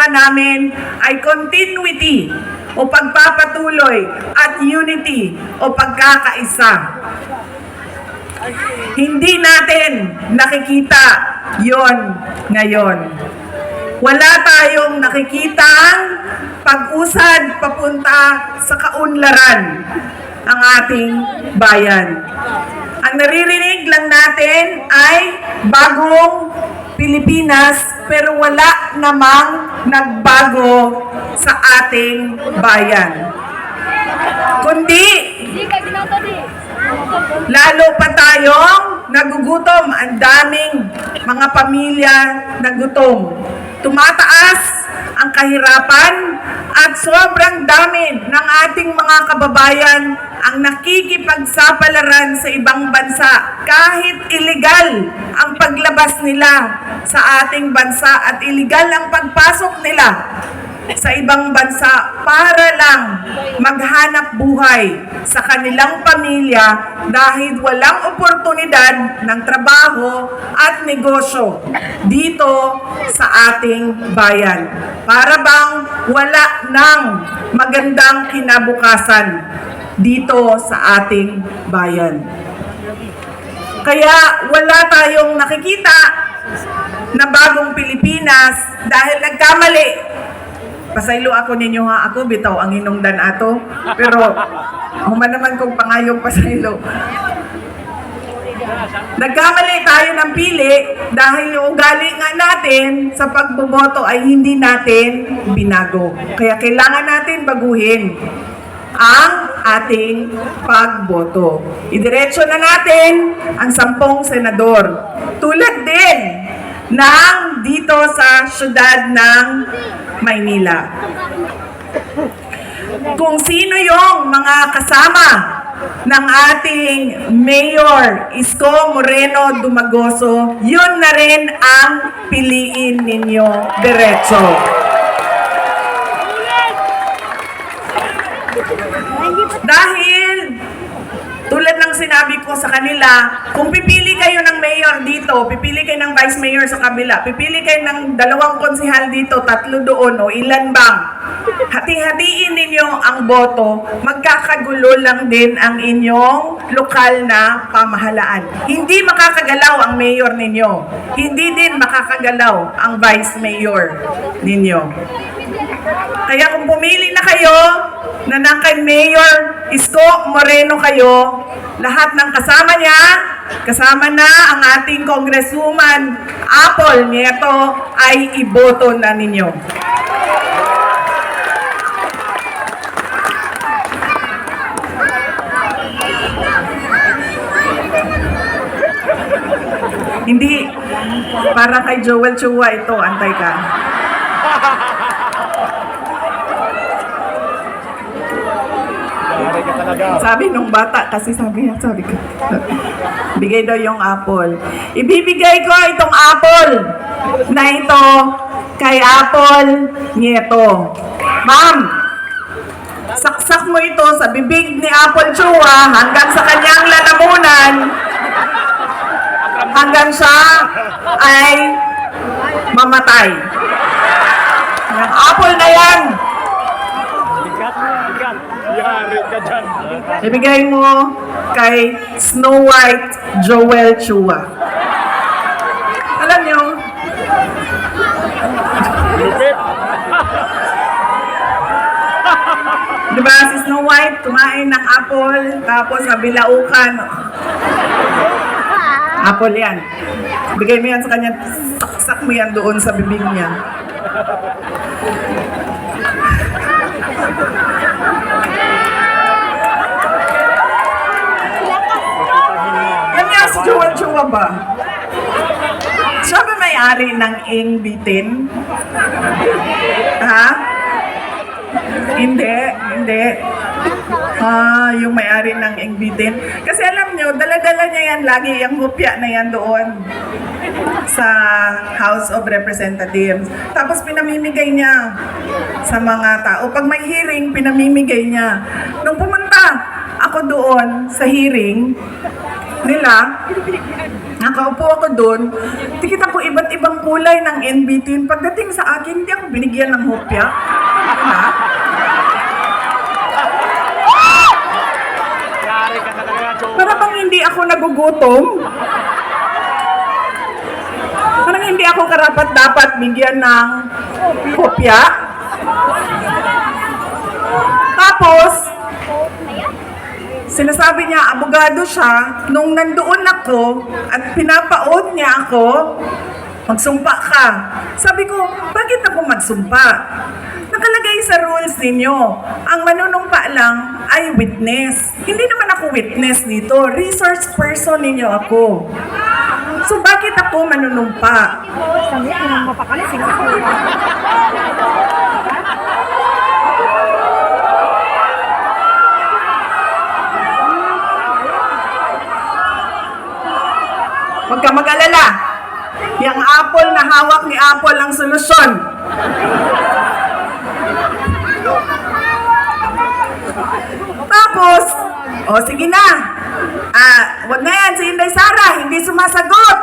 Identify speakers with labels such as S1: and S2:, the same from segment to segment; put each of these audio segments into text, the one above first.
S1: agenda namin ay continuity o pagpapatuloy at unity o pagkakaisa. Hindi natin nakikita yon ngayon. Wala tayong nakikitang pag-usad papunta sa kaunlaran ang ating bayan. Ang naririnig lang natin ay bagong Pilipinas, pero wala namang nagbago sa ating bayan. Kundi, lalo pa tayong nagugutom. Ang daming mga pamilya na gutom. Tumataas ang kahirapan at sobrang dami ng ating mga kababayan ang nakikipagsapalaran sa ibang bansa kahit illegal ang paglabas nila sa ating bansa at illegal ang pagpasok nila sa ibang bansa para lang maghanap buhay sa kanilang pamilya dahil walang oportunidad ng trabaho at negosyo dito sa ating bayan. Para bang wala ng magandang kinabukasan dito sa ating bayan. Kaya wala tayong nakikita na bagong Pilipinas dahil nagkamali. Pasaylo ako ninyo ha, ako bitaw ang hinungdan ato. Pero, human naman kong pangayong pasaylo. Nagkamali tayo ng pili dahil yung ugali nga natin sa pagboboto ay hindi natin binago. Kaya kailangan natin baguhin ang ating pagboto. Idiretso na natin ang 10 senador. Tulad din ng dito sa syudad ng Maynila. Kung sino yung mga kasama ng ating Mayor Isko Moreno Dumagoso, yun na rin ang piliin ninyo diretso. Dahil tulad ng sinabi ko sa kanila, kung pipili kayo ng mayor dito, pipili kayo ng vice mayor sa kabila, pipili kayo ng 2 konsehal dito, 3 doon, o ilan bang, hati-hatiin ninyo ang boto, magkakagulo lang din ang inyong lokal na pamahalaan. Hindi makakagalaw ang mayor ninyo. Hindi din makakagalaw ang vice mayor ninyo. Kaya kung pumili na kayo na ng kay Mayor Isko Moreno kayo, lahat ng kasama na ang ating Congresswoman Apple Nieto ay iboto na ninyo. Hindi, para kay Joel Chua ito, antay ka. Sabi nung bata, kasi sabi ko, bigay daw yung apple. Ibibigay ko itong apple na ito kay Apple Nieto. Ma'am, saksak mo ito sa bibig ni Apple Chua hanggang sa kanyang lalamunan, hanggang siya ay mamatay. Yung apple na yan, ibigay mo kay Snow White Joel Chua. Alam nyo, diba si Snow White kumain ng apple, tapos nabilaukan. Apple yan. Bigay mo yan sa kanya, saksak mo yan doon sa bibig niya. Si Joel Chua ba? Siya ba may-ari ng Ingbitin? Ha? Hindi. Yung may-ari ng Ingbitin. Kasi alam nyo, dala-dala niya yan lagi, yung hupya na yan doon sa House of Representatives. Tapos pinamimigay niya sa mga tao. Pag may hearing, pinamimigay niya. Nung pumunta ako doon sa hearing nila, Nakaupo ako doon, tikita ko iba't ibang kulay ng NBT. Pagdating sa akin, hindi ako binigyan ng hopya. Diba? Para bang hindi ako nagugutom. Parang hindi ako karapat-dapat bigyan ng hopya. Tapos, sinasabi niya, abogado siya, nung nandoon ako at pinapaod niya ako, magsumpa ka. Sabi ko, bakit ako magsumpa? Nakalagay sa rules ninyo, ang manunumpa lang ay witness. Hindi naman ako witness dito, resource person ninyo ako. So bakit ako manunumpa? Huwag ka mag-alala. Yung apple na hawak ni Apple ang solusyon. Tapos, sige na. Wag na yan, si Inday Sara, hindi sumasagot.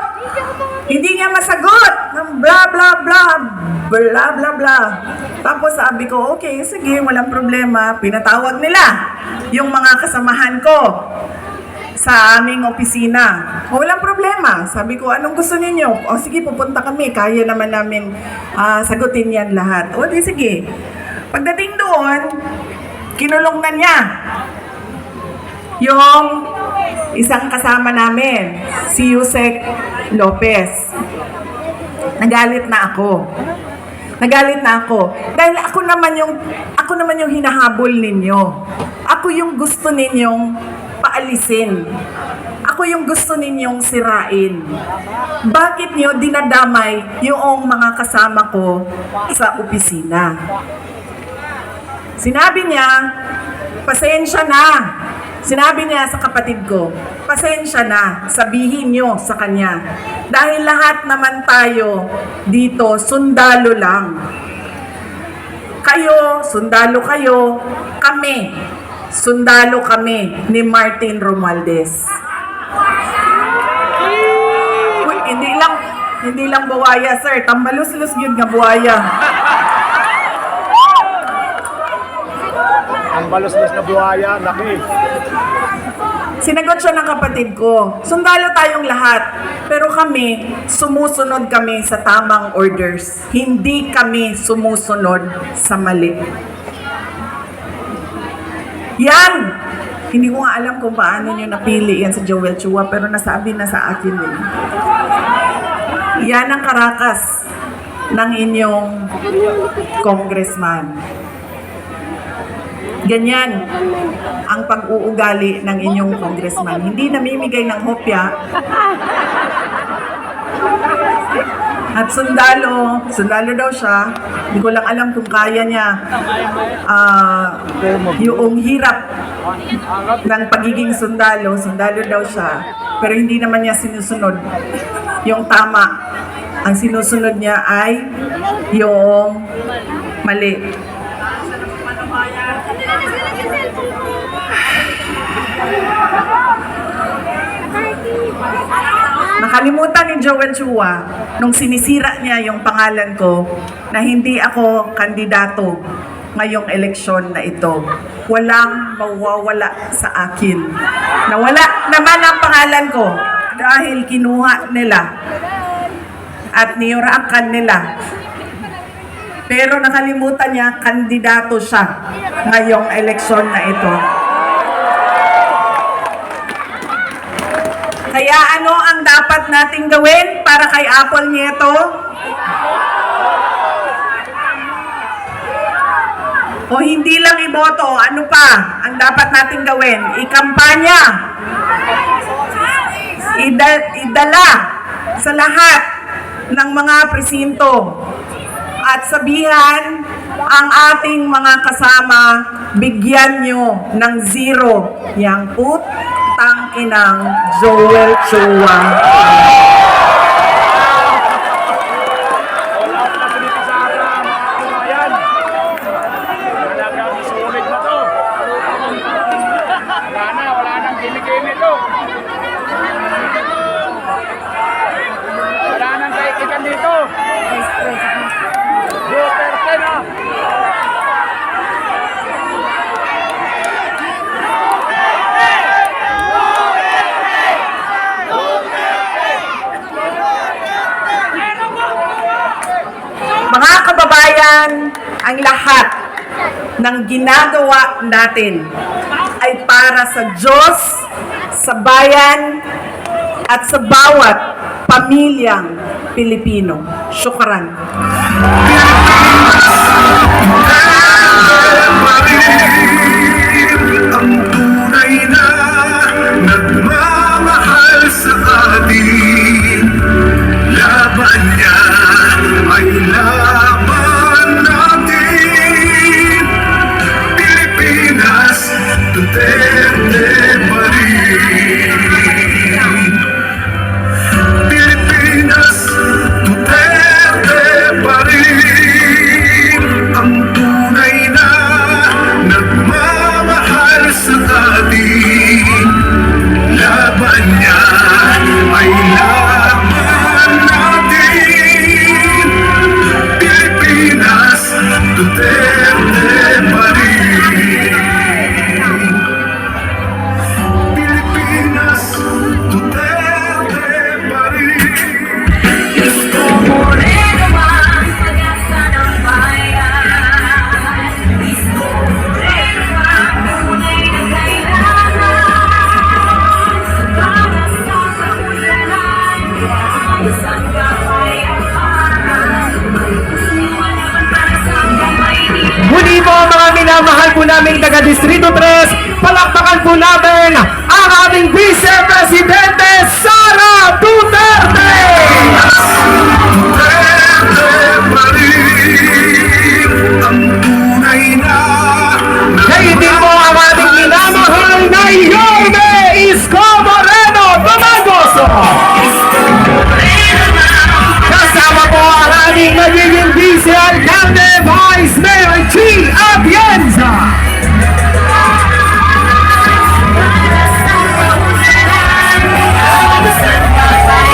S1: Hindi niya masagot. Blah, blah, blah. Blah, blah, blah. Tapos sabi ko, okay, sige, walang problema. Pinatawag nila yung mga kasamahan ko sa aming opisina. Walang problema. Sabi ko, anong gusto ninyo? Sige, pupunta kami. Kaya naman namin sagutin yan lahat. Di sige. Pagdating doon, kinulong na niya yung isang kasama namin, si Yusek Lopez. Nagalit na ako. Dahil ako naman yung hinahabol ninyo. Ako yung gusto ninyong paalisin. Ako yung gusto ninyong sirain. Bakit nyo dinadamay yung mga kasama ko sa opisina? Sinabi niya, pasensya na. Sinabi niya sa kapatid ko, pasensya na, sabihin nyo sa kanya. Dahil lahat naman tayo dito, sundalo lang. Kayo, sundalo kayo, kami. Sundalo kami ni Martin Romualdez. Uy, hindi lang buwaya, sir. Tambalus-lus yun nga buwaya.
S2: Ang balos-los na buhaya, laki.
S1: Sinagot siya ng kapatid ko, sundalo tayong lahat, pero kami, sumusunod kami sa tamang orders. Hindi kami sumusunod sa mali. Yan! Hindi ko nga alam kung paano nyo napili yan sa Joel Chua, pero nasabi na sa akin yun. Yan ang karakas ng inyong congressman. Ganyan ang pag-uugali ng inyong congressman. Hindi namimigay ng hopya. At sundalo daw siya. Hindi ko lang alam kung kaya niya yung hirap ng pagiging sundalo daw siya. Pero hindi naman niya sinusunod yung tama. Ang sinusunod niya ay yung mali. Nakalimutan ni Joel Chua nung sinisira niya yung pangalan ko na hindi ako kandidato ngayong eleksyon na ito. Walang mawawala sa akin. Nawala naman ang pangalan ko dahil kinuha nila at niyurakan nila. Pero nakalimutan niya, kandidato siya ngayong eleksyon na ito. Kaya ano ang dapat nating gawin para kay Apple Nieto? O hindi lang iboto, ano pa ang dapat nating gawin? Ikampanya. Idala sa lahat ng mga presinto. At sabihan ang ating mga kasama, bigyan nyo ng 0 yang putang inang Joel Chua.
S2: Wala nang gimmick-gimmick to.
S1: Mga kababayan, ang lahat ng ginagawa natin ay para sa Diyos, sa bayan, at sa bawat pamilyang Pilipino. Syukran.
S3: Ang tunay na nagmamahal sa atin. Laban niya ay laban natin. Pilipinas, Duterte pa rin. Pilipinas, Duterte pa rin. Ang tunay na nagmamahal sa atin. Laban niya ay laban natin. Pilipinas, Duterte pa rin. Pilipinas, Duterte pa rin.
S4: Isko Moreno ang pag-asa ng bayan. Isko Moreno ang tunay na kailangan. Para sa kaunlaran, isang kapayapaan. Sinuwalaman para sa Maynila.
S5: Muli po mga minamahal po naming taga Distrito 3, palakpakan po natin ang ating Vice Presidente Sara Duterte!
S3: Duterte pa rin. Ang tunay na
S5: Kayo din po ang ating minamahal na Yorme Isko Moreno Domagoso! Kasama po ang ating magiging Vice Alcalde Vice Mayor G. Atienza!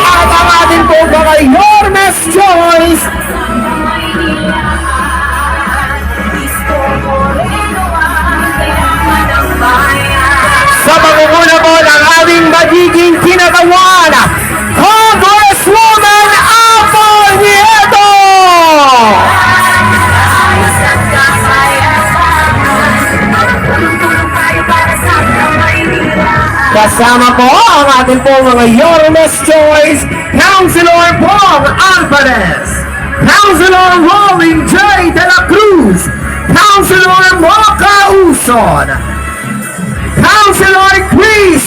S5: At ang ating po mga Yormes Choice
S4: Isko Moreno ang kailangan ng bayan.
S5: sa pangunguna po ng ating magiging kinatawan, Congresswoman Apple Nieto!
S4: Isang kapayapaan. Tulong-tulong tayo para sa Maynila.
S5: Kasama po ang ating po mga Yormes Choice, Councilor Pong Alvarez, Councilor Rolling J. De La Cruz, Councilor Mocha Uson, Councilor Chris